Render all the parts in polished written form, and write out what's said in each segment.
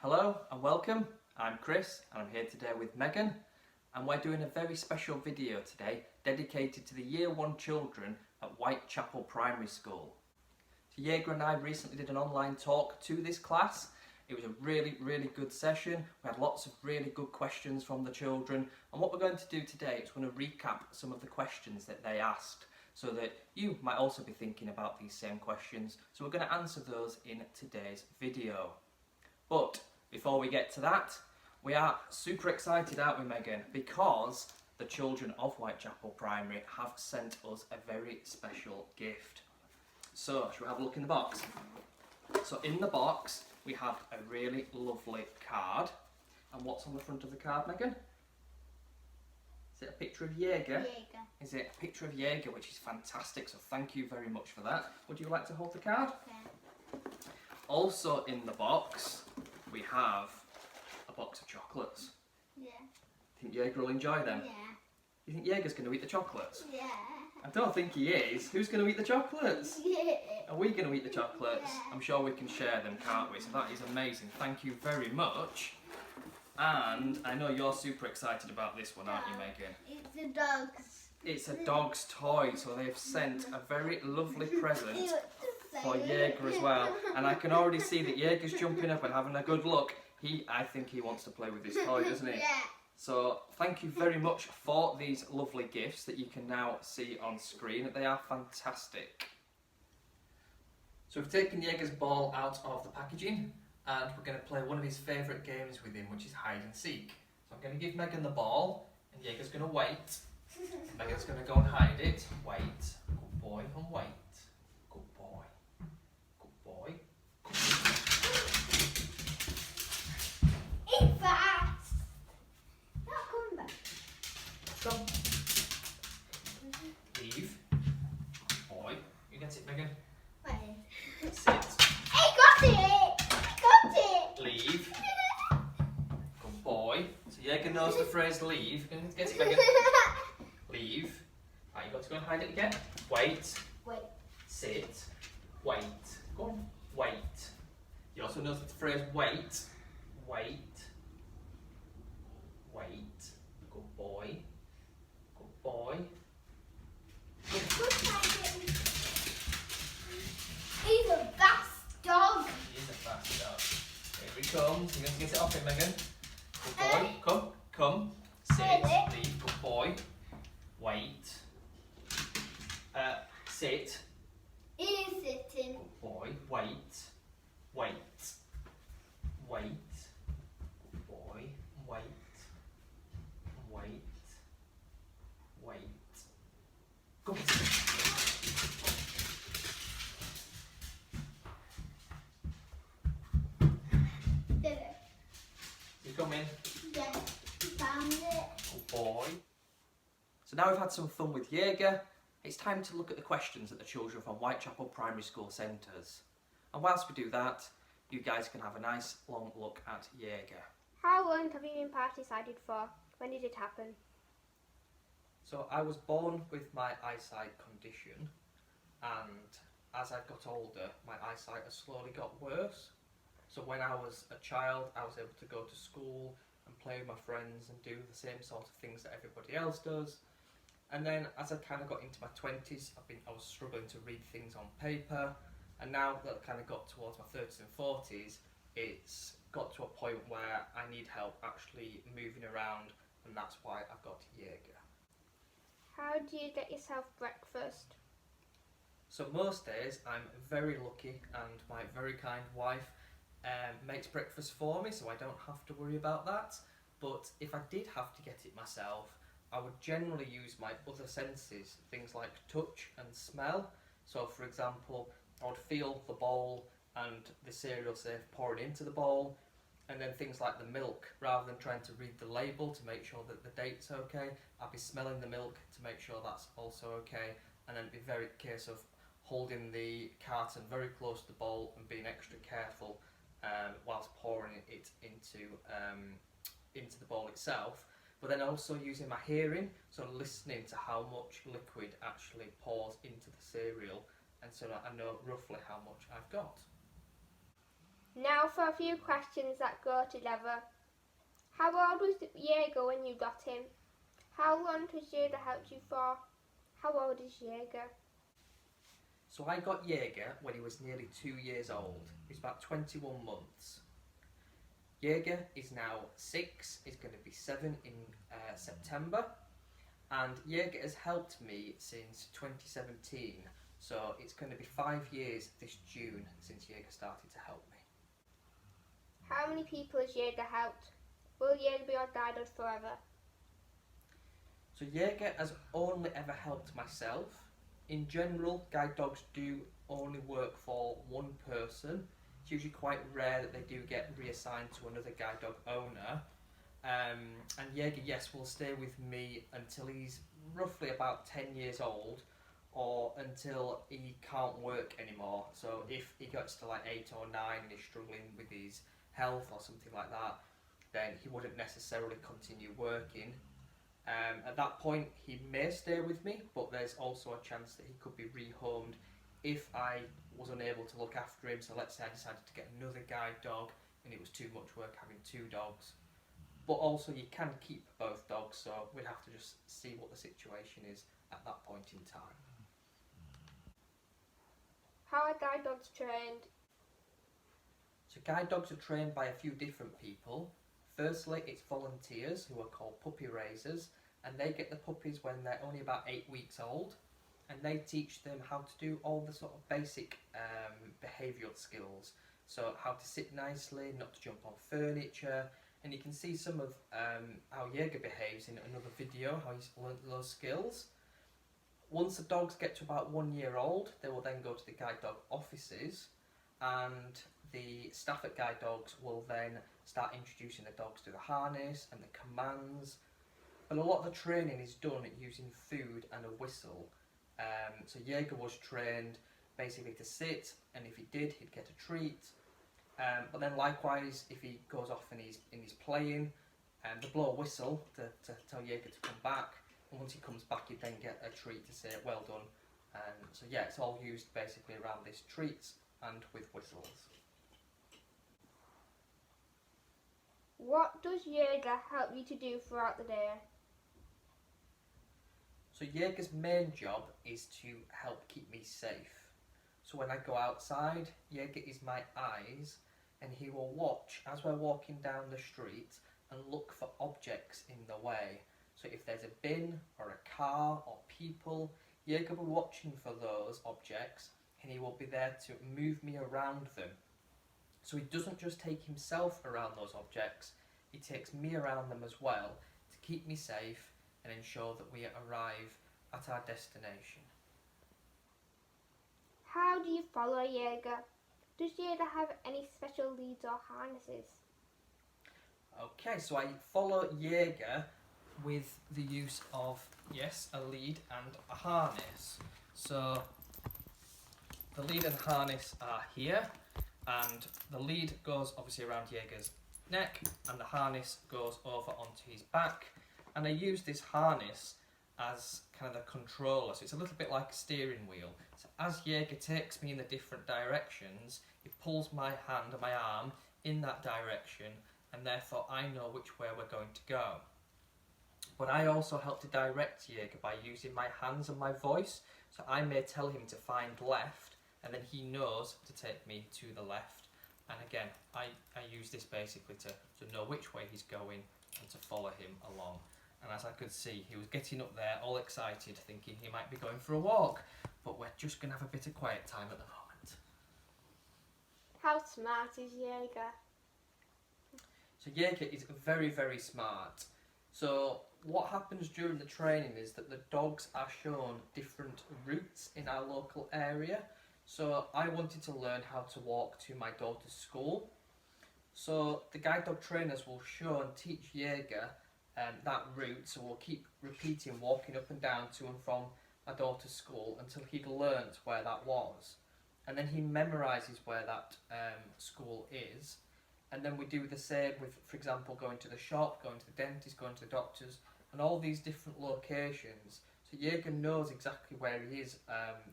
Hello and welcome. I'm Chris and I'm here today with Megan, and we're doing a very special video today dedicated to the Year 1 children at Whitechapel Primary School. So Jaeger and I recently did an online talk to this class. It was a really good session. We had lots of really good questions from the children, and what we're going to do today is we're going to recap some of the questions that they asked so that you might also be thinking about these same questions. So we're going to answer those in today's video. But before we get to that, we are super excited, aren't we, Megan? Because the children of Whitechapel Primary have sent us a very special gift. So, shall we have a look in the box? So in the box, we have a really lovely card. And what's on the front of the card, Megan? Is it a picture of Jaeger? Jaeger. Is it a picture of Jaeger, which is fantastic, so thank you very much for that. Would you like to hold the card? Okay. Also in the box, we have a box of chocolates. Yeah. Think Jaeger will enjoy them? Yeah. You think Jaeger's going to eat the chocolates? Yeah. I don't think he is. Who's going to eat the chocolates? Yeah. Are we going to eat the chocolates? Yeah. I'm sure we can share them, can't we? So that is amazing. Thank you very much. And I know you're super excited about this one, aren't you, Megan? It's a dog's. It's a dog's toy, so they've sent a very lovely present for Jaeger as well. And I can already see that Jaeger's jumping up and having a good look. I think he wants to play with this toy, doesn't he? Yeah. So thank you very much for these lovely gifts that you can now see on screen. They are fantastic. So we've taken Jaeger's ball out of the packaging and we're going to play one of his favourite games with him, which is hide and seek. So I'm going to give Megan the ball and Jaeger's going to wait. Megan's going to go and hide it. Wait. Good boy, and wait. Good boy. Good boy. Eat fast. Not come back. Come. Leave. Good boy. You get it, Megan? Wait. Sit. I got it. I got it. Leave. Good boy. So Jaeger knows the phrase leave. Get it, Megan? Leave. Right, you've got to go and hide it again. Wait. Wait. Sit. Wait. Go on. Wait. He also knows the phrase wait. Wait. Wait. Good boy. Good boy. Good hiding. He's a fast dog. He is a fast dog. Here he comes. You're going to get it off him, Megan. Good boy. Come. Come. Sit. Ready? Leave. Good boy. Wait. Sit. He's sitting. Good boy. Wait. Wait. Wait. Good boy. Wait. Wait. Wait. Go. Did it? You come in. Yeah. Found it. Good boy. So now we've had some fun with Jaeger, it's time to look at the questions that the children from Whitechapel Primary School sent us. And whilst we do that, you guys can have a nice long look at Jaeger. How long have you been party-sided for? When did it happen? So I was born with my eyesight condition, and as I got older, my eyesight has slowly got worse. So when I was a child, I was able to go to school and play with my friends and do the same sort of things that everybody else does. And then as I kind of got into my 20s, I was struggling to read things on paper, and now that I kind of got towards my 30s and 40s, it's got to a point where I need help actually moving around, and that's why I got Jaeger. How do you get yourself breakfast? So most days I'm very lucky and my very kind wife makes breakfast for me, so I don't have to worry about that. But if I did have to get it myself, I would generally use my other senses, things like touch and smell. So for example, I would feel the bowl and the cereal safe pouring into the bowl, and then things like the milk, rather than trying to read the label to make sure that the date's okay, I'd be smelling the milk to make sure that's also okay, and then it'd be very case of holding the carton very close to the bowl and being extra careful whilst pouring it into the bowl itself. But then also using my hearing, so listening to how much liquid actually pours into the cereal, and so that I know roughly how much I've got. Now for a few questions that go together. How old was Jaeger when you got him? How long has Jaeger helped you for? How old is Jaeger? So I got Jaeger when he was nearly 2 years old. He was about 21 months. Jaeger is now 6, he's going to be 7 in September. And Jaeger has helped me since 2017. So it's going to be 5 years this June since Jaeger started to help me. How many people has Jaeger helped? Will Jaeger be your guide dog forever? So Jaeger has only ever helped myself. In general, guide dogs do only work for one person. It's usually quite rare that they do get reassigned to another guide dog owner. And Jaeger, yes, will stay with me until he's roughly about 10 years old, or until he can't work anymore. So if he gets to like 8 or 9 and he's struggling with his health or something like that, then he wouldn't necessarily continue working. At that point, he may stay with me, but there's also a chance that he could be rehomed if I was unable to look after him. So let's say I decided to get another guide dog and it was too much work having 2 dogs. But also you can keep both dogs, so we'd have to just see what the situation is at that point in time. How are guide dogs trained? So guide dogs are trained by a few different people. Firstly, it's volunteers who are called puppy raisers, and they get the puppies when they're only about 8 weeks old, and they teach them how to do all the sort of basic behavioural skills. So how to sit nicely, not to jump on furniture, and you can see some of how Jaeger behaves in another video, how he's learnt those skills. Once the dogs get to about 1 year old, they will then go to the guide dog offices, and the staff at guide dogs will then start introducing the dogs to the harness and the commands. But a lot of the training is done using food and a whistle. So Jaeger was trained basically to sit, and if he did, he'd get a treat. But then likewise, if he goes off and he's playing, they blow a whistle to tell Jaeger to come back. And once he comes back, he'd then get a treat to say, well done. So yeah, it's all used basically around this treats and with whistles. What does Jaeger help you to do throughout the day? So Jaeger's main job is to help keep me safe. So when I go outside, Jaeger is my eyes, and he will watch as we're walking down the street and look for objects in the way. So if there's a bin or a car or people, Jaeger will be watching for those objects, and he will be there to move me around them. So he doesn't just take himself around those objects, he takes me around them as well to keep me safe and ensure that we arrive at our destination. How do you follow Jaeger? Does Jaeger have any special leads or harnesses? Okay, so I follow Jaeger with the use of, yes, a lead and a harness. So the lead and harness are here, and the lead goes obviously around Jaeger's neck and the harness goes over onto his back, and I use this harness as kind of the controller, so it's a little bit like a steering wheel. So as Jaeger takes me in the different directions, he pulls my hand and my arm in that direction, and therefore I know which way we're going to go. But I also help to direct Jaeger by using my hands and my voice, so I may tell him to find left, and then he knows to take me to the left. And again, I use this basically to know which way he's going and to follow him along. And as I could see, he was getting up there all excited, thinking he might be going for a walk, but we're just going to have a bit of quiet time at the moment. How smart is Jaeger? So Jaeger is very, very smart. So what happens during the training is that the dogs are shown different routes in our local area. So I wanted to learn how to walk to my daughter's school. So the guide dog trainers will show and teach Jaeger that route, so we'll keep repeating walking up and down to and from my daughter's school until he'd learnt where that was. And then he memorises where that school is. And then we do the same with, for example, going to the shop, going to the dentist, going to the doctors, and all these different locations. So Jaeger knows exactly where he is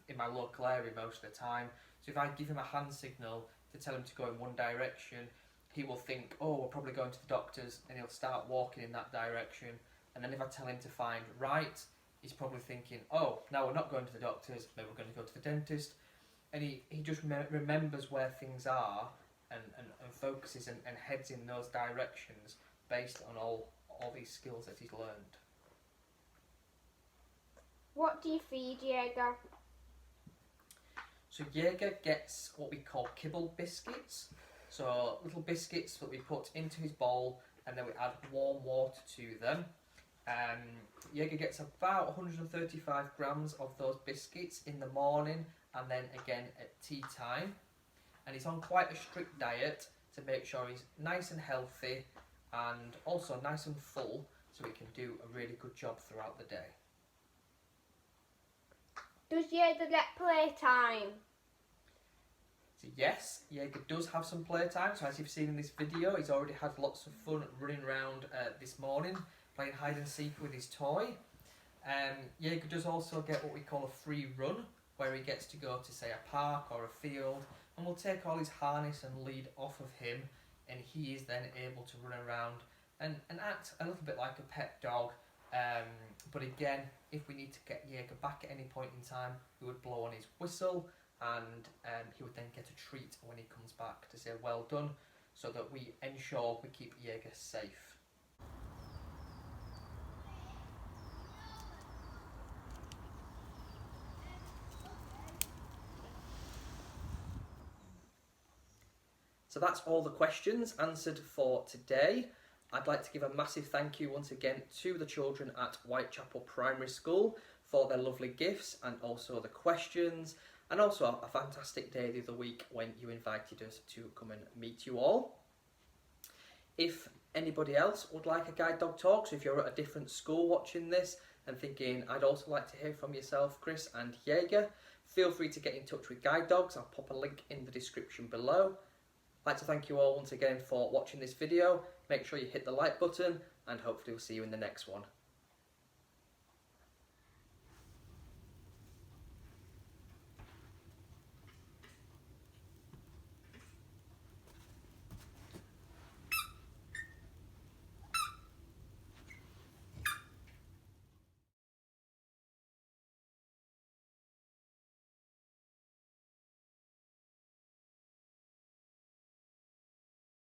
in my local area most of the time. So if I give him a hand signal to tell him to go in one direction, he will think, oh, we're probably going to the doctor's, and he'll start walking in that direction. And then if I tell him to find right, he's probably thinking, oh, now we're not going to the doctor's, maybe we're going to go to the dentist. And he just remembers where things are and focuses and heads in those directions based on all these skills that he's learned. What do you feed Jaeger? So Jaeger gets what we call kibble biscuits. So little biscuits that we put into his bowl and then we add warm water to them. Jaeger gets about 135 grams of those biscuits in the morning and then again at tea time. And he's on quite a strict diet to make sure he's nice and healthy and also nice and full so he can do a really good job throughout the day. Does Jaeger get playtime? So yes, Jaeger does have some playtime. So as you've seen in this video, he's already had lots of fun running around this morning, playing hide and seek with his toy. Jaeger does also get what we call a free run, where he gets to go to, say, a park or a field, and we'll take all his harness and lead off of him, and he is then able to run around and act a little bit like a pet dog. But again, if we need to get Jaeger back at any point in time, we would blow on his whistle, and he would then get a treat when he comes back to say well done, so that we ensure we keep Jaeger safe. So that's all the questions answered for today. I'd like to give a massive thank you once again to the children at Whitechapel Primary School for their lovely gifts and also the questions, and also a fantastic day the other week when you invited us to come and meet you all. If anybody else would like a guide dog talk, so if you're at a different school watching this and thinking I'd also like to hear from yourself, Chris and Jaeger, feel free to get in touch with Guide Dogs. I'll pop a link in the description below. I'd like to thank you all once again for watching this video. Make sure you hit the like button and hopefully we'll see you in the next one.